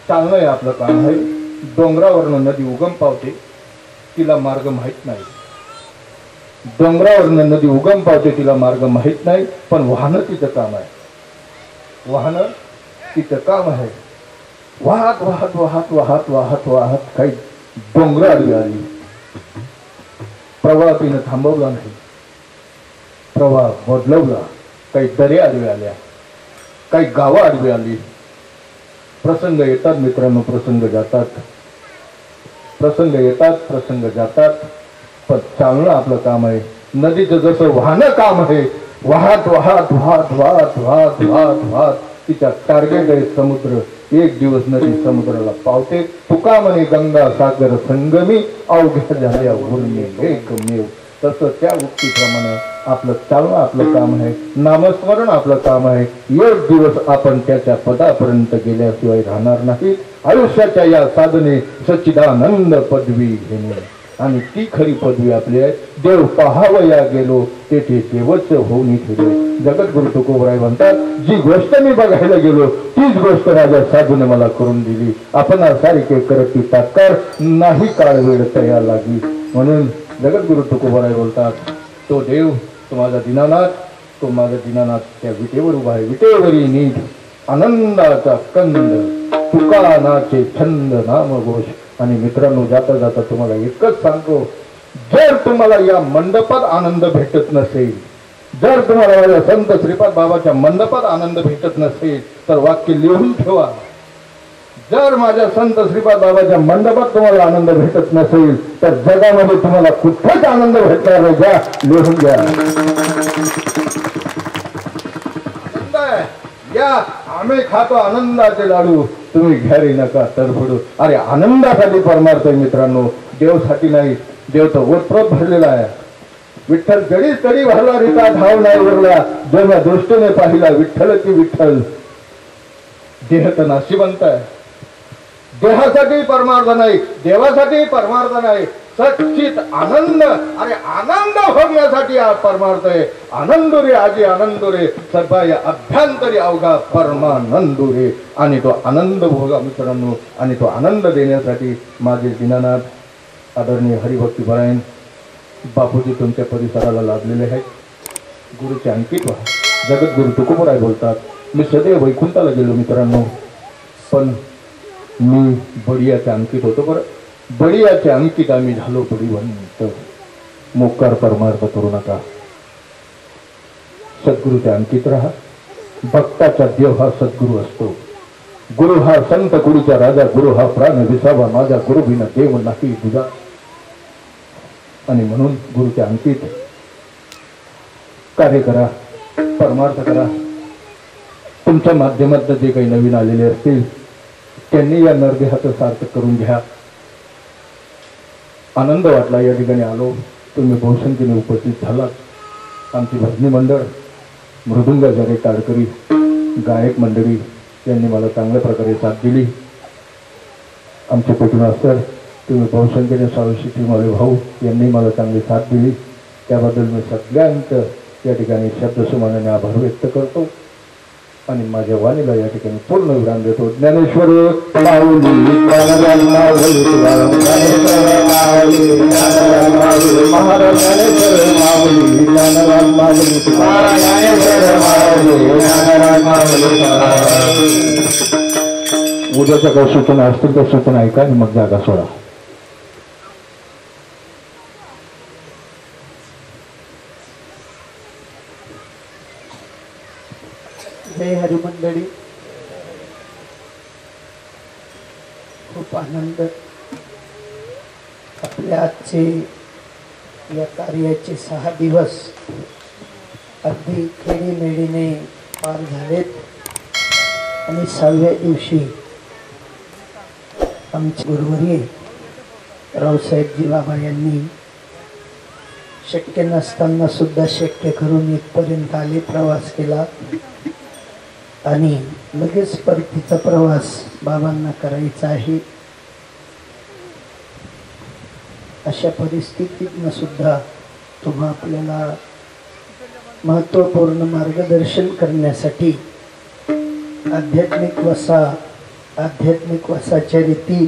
चालणं हे आपलं काम आहे. डोंगरावरनं नदी उगम पावते, तिला मार्ग माहीत नाही. डोंगरावरनं नदी उगम पावते, तिला मार्ग माहीत नाही. पण वाहनं तिचं काम आहे. वाहनं तिचं काम आहे. वाहत वाहत वाहत वाहत वाहत वाहत काही डोंगर आडवी आली. प्रवाह तिनं थांबवला नाही. प्रवाह बदलवला. काही दर्या आडवी आल्या, काही गावं आडवी आली. प्रसंग येतात मित्रांनो, प्रसंग जातात. प्रसंग येतात, प्रसंग जातात. पण चालणं आपलं काम आहे. नदीचं जसं वाहनं काम आहे. वाहत वाहत वाहत वाहत वाहत वाहत वाहत तिच्या टार्गेट आहे समुद्र. एक दिवस नदी समुद्राला पावते. तुका म्हणे गंगा सागर संगमी, अवघ्या झाल्या उर्मी एकमेव. तसं त्या उक्तीप्रमाणे आपलं चालणं आपलं काम आहे. नामस्मरण आपलं काम आहे. एक दिवस आपण त्याच्या पदापर्यंत गेल्याशिवाय राहणार नाही. आयुष्याच्या या साधने सच्चिदानंद पदवी घेणे, आणि ती खरी पदवी आपली आहे. देव पाहावया गेलो, तेथे देवच होऊन ठेवले. जगद्गुरु तुकोबराय म्हणतात, जी गोष्ट मी बघायला गेलो तीच गोष्ट माझ्या साधूने मला करून दिली. आपण सारखे करती तात्कार, नाही काळ वेळ तया लागी. म्हणून जगद्गुरु तुकोबराय बोलतात, तो देव, तो माझा दीनानाथ, तो माझा दीनानाथ त्या विटेवर उभा आहे. विटेवरी नीट आनंदाचा कंद, तुकानाचे छंद नाम घोष. आणि मित्रांनो, जाता जाता तुम्हाला एकच सांगतो, जर तुम्हाला या मंडपात आनंद भेटत नसेल, जर तुम्हाला माझ्या संत श्रीपाद बाबाच्या मंडपात आनंद भेटत नसेल, तर वाक्य लिहून ठेवा. जर माझ्या संत श्रीपाद बाबाच्या मंडपात तुम्हाला आनंद भेटत नसेल, तर जगामध्ये तुम्हाला कुठेच आनंद भेटणार नाही. घ्या, लिहून घ्या. या आम्ही खातो आनंदाचे लाडू, तुम्ही घ्यारी नका तरफडू. अरे आनंदासाठी परमार्थ आहे मित्रांनो, देवसाठी नाही. देव तर ओतप्रोत भरलेला आहे. विठ्ठल जडी तडी भरला रिता धाव नाही उरला, जेव्हा दृष्टीने पाहिला विठ्ठल की विठ्ठल. देह तर नाशिवंत आहे. देहासाठी परमार्थ नाही, देवासाठी परमार्थ नाही. सच्चित आनंद, अरे आनंद भोगण्यासाठी हा परमार्थ आहे. आनंदुरे आजी आनंदुरे, सर्वाय अभ्यंतरी अवघा परमानंदुरे. आणि तो आनंद भोगा मित्रांनो, आणि तो आनंद देण्यासाठी माझे दीनानाथ आदरणीय हरिभक्ती परायण बापूजी तुमच्या परिसराला लाभलेले आहेत. गुरुचे अंकित व्हा. जगद्गुरु तुकोबराय बोलतात, मी सदैव वैकुंठाला गेलो मित्रांनो, पण मी बडियाच्या अंकित होतो. बरं, बडियाच्या अंकित आम्ही झालो बडिवंत. मोकार परमार्थ करू नका, सद्गुरूच्या अंकित राहा. भक्ताचा देव हा सद्गुरू असतो. गुरु हा संत गुरुचा राजा, गुरु हा प्राण विसावा माझा, गुरु बिना देव नाही तुझा. आणि म्हणून गुरुच्या अंकित कार्य करा, परमार्थ करा. तुमच्या माध्यमातून जे काही नवीन आलेले असतील त्यांनी या नरदेहाचं सार्थक करून घ्या. आनंद वाटला या ठिकाणी आलो. तुम्ही बहुसंख्येने उपस्थित झालात. आमची भजनी मंडळ, मृदुंगाचार्य ताडकरी, गायक मंडळी यांनी मला चांगल्या प्रकारे साथ दिली. आमचे पेटूनाथ सर, तुम्ही बहुसंख्येने सावशिष्टी माले भाऊ यांनी मला चांगली साथ दिली. त्याबद्दल मी सगळ्यांचं या ठिकाणी शब्दसुमानाने आभार व्यक्त करतो आणि माझ्या वाणीला या ठिकाणी पूर्ण विराम देतो. ज्ञानेश्वर माऊली महाराज ज्ञानेश्वर माऊली उद्याच्या काही सूचना असतील त्या सूचना ऐका आणि मग जागा सोडा. जय हरिमंडळी, खूप आनंद. आपल्या आजचे या कार्याचे 6 दिवस अगदी खेडीमेडीने पार झालेत आणि 6व्या दिवशी आमचे गुरुवर्य रावसाहेबजी बाबा यांनी शक्य नसताना सुद्धा शक्य करून इथपर्यंत आले, प्रवास केला आणि लगेच परतीचा प्रवास बाबांना करायचा आहे. अशा परिस्थितीतनं सुद्धा तुम्हा आपल्याला महत्त्वपूर्ण मार्गदर्शन करण्यासाठी आध्यात्मिक वसा आध्यात्मिक वासाच्या रीती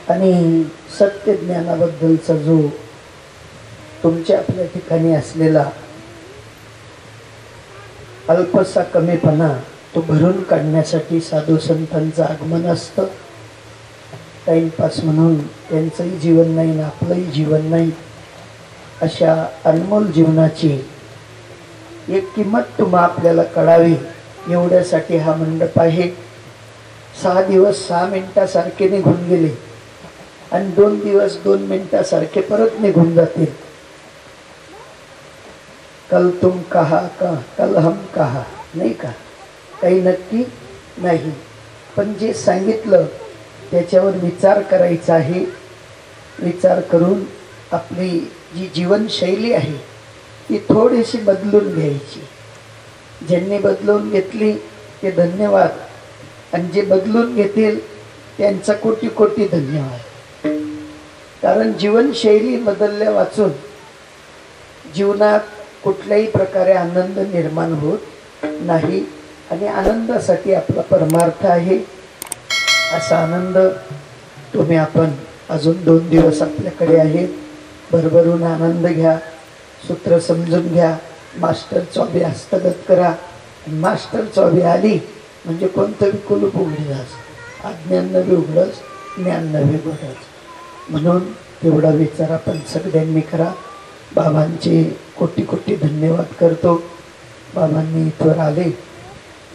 आणि सत्य ज्ञानाबद्दलचा जो तुमच्या आपल्या ठिकाणी असलेला अल्पसा कमीपणा तो भरून काढण्यासाठी साधू संतांचं आगमन असतं. टाइमपास म्हणून त्यांचंही जीवन नाही ना आपलंही जीवन नाही, अशा अनमोल जीवनाची एक किंमत तुम्हा आपल्याला कळावी एवढ्यासाठी हा मंडप आहे. 6 दिवस 6 मिनिटासारखे निघून गेले आणि 2 दिवस 2 मिनिटासारखे परत निघून जातील. कल तुम कहा का कल हम कहा, नाही का? काही नक्की नाही, पण जे सांगितलं त्याच्यावर विचार करायचा आहे. विचार करून आपली जी जीवनशैली आहे ती थोडीशी बदलून घ्यायची. ज्यांनी बदलून घेतली ते धन्यवाद, आणि जे बदलून घेतील त्यांचा कोटी कोटी धन्यवाद. कारण जीवनशैली बदलल्या वाचून जीवनात कुठल्याही प्रकारे आनंद निर्माण होत नाही, आणि आनंदासाठी आपला परमार्थ आहे. असा आनंद तुम्ही आपण अजून 2 दिवस आपल्याकडे आहेत, भरभरून आनंद घ्या. सूत्र समजून घ्या. मास्टर चॉबी हस्तगत करा. मास्टर चॉबी आली म्हणजे कोणतं बी कुलूप उघडीलाच, अज्ञान नवी उघडच, ज्ञान नवी उघडच. म्हणून तेवढा विचार आपण सगळ्यांनी करा. बाबांचे कोटी कोटी धन्यवाद करतो. बाबांनी इथवर आले,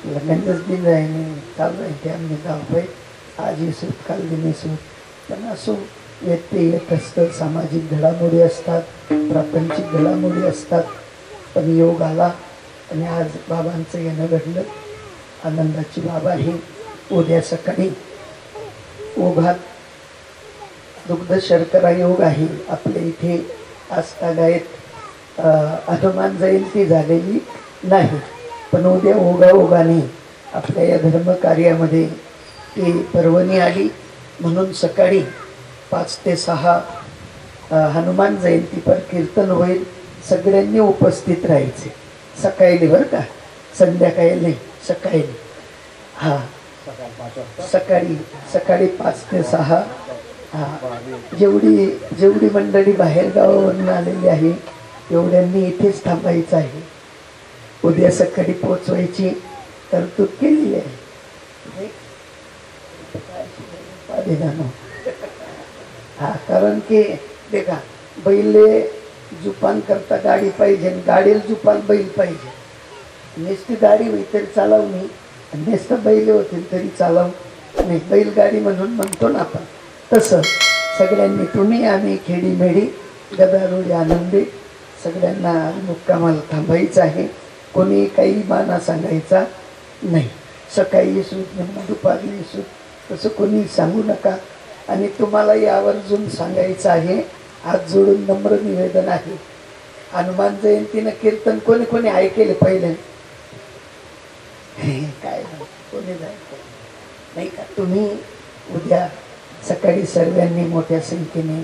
लगेच दिन जाईने चालू आहे ते आम्ही धावतोय. आजही सूत काल दिने सूत, पण असो येते येत असतं. सामाजिक घडामोडी असतात, प्रापंचिक घडामोडी असतात, पण योग आला आणि आज बाबांचं येणं घडलं. आनंदाची बाबा ही उद्या सकाळी ओघात दुग्ध शर्करा योग आहे आपल्या इथे. आजतागायत हनुमान जयंती झालेली नाही, पण उद्या ओघाने आपल्या या धर्मकार्यामध्ये ती पर्वणी आली. म्हणून सकाळी 5 ते 6 हनुमान जयंती पर कीर्तन होईल. सगळ्यांनी उपस्थित राहायचे. सकाळी बरं का, संध्याकाळी नाही, सकाळी. हां, सकाळी 5 ते 6. जेवढी मंडळी बाहेर गावावरून आलेली आहे तेवढ्यांनी इथेच थांबायचं आहे. उद्या सकाळी पोचवायची तरतूद केलेली आहे. हा, कारण की देखा, बैले जुपान करता गाडी पाहिजे, गाडीला जुपान बैल पाहिजे. नुसती गाडी होई तरी चालव नाही, नुसतं बैल होतील तरी चालव नाही. बैलगाडी म्हणून म्हणतो ना आपण, तसं सगळ्यांनी, तुम्ही आम्ही खेडीमेडी गदारोळी आनंदी सगळ्यांना मुक्कामाला थांबायचं आहे. कोणी काही माना सांगायचा नाही. सकाळी सूट दुपारी सूट तसं कोणी सांगू नका. आणि तुम्हाला यावर्जून सांगायचं आहे, हात जोडून नम्र निवेदन आहे. हनुमान जयंतीनं कीर्तन कोणी कोणी ऐकेले पहिले? काय कोणी नाही का? तुम्ही उद्या सकाळी सर्वांनी मोठ्या संख्येने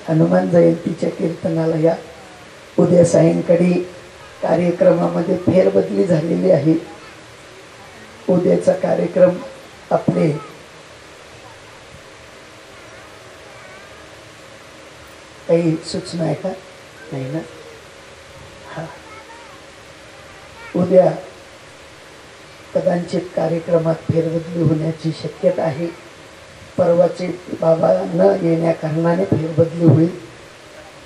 हनुमान जयंतीच्या कीर्तनाला या. उद्या सायंकाळी कार्यक्रमामध्ये फेरबदली झालेली आहे. उद्याचा कार्यक्रम आपले काही सूचना आहे का? नाही ना? हा, उद्या कदाचित कार्यक्रमात फेरबदली होण्याची शक्यता आहे. परवाचे बाबा न येण्या कारणाने फेरबदली होईल,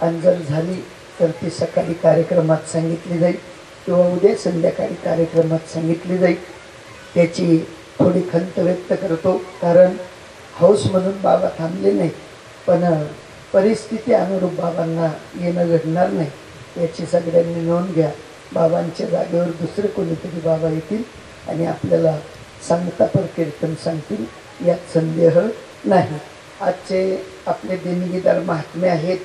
आणि जर झाली तर ती सकाळी कार्यक्रमात सांगितली जाईल किंवा उद्या संध्याकाळी कार्यक्रमात सांगितली जाईल. त्याची थोडी खंत व्यक्त करतो, कारण हौस म्हणून बाबा थांबले नाही, पण परिस्थिती अनुरूप बाबांना येणं घडणार नाही. याची सगळ्यांनी नोंद घ्या. बाबांच्या जागेवर दुसरे कोणीतरी बाबा येतील आणि आपल्याला सांगता पर कीर्तन सांगतील, यात संदेह नाही. आजचे आपले देणगीदार महात्मे आहेत.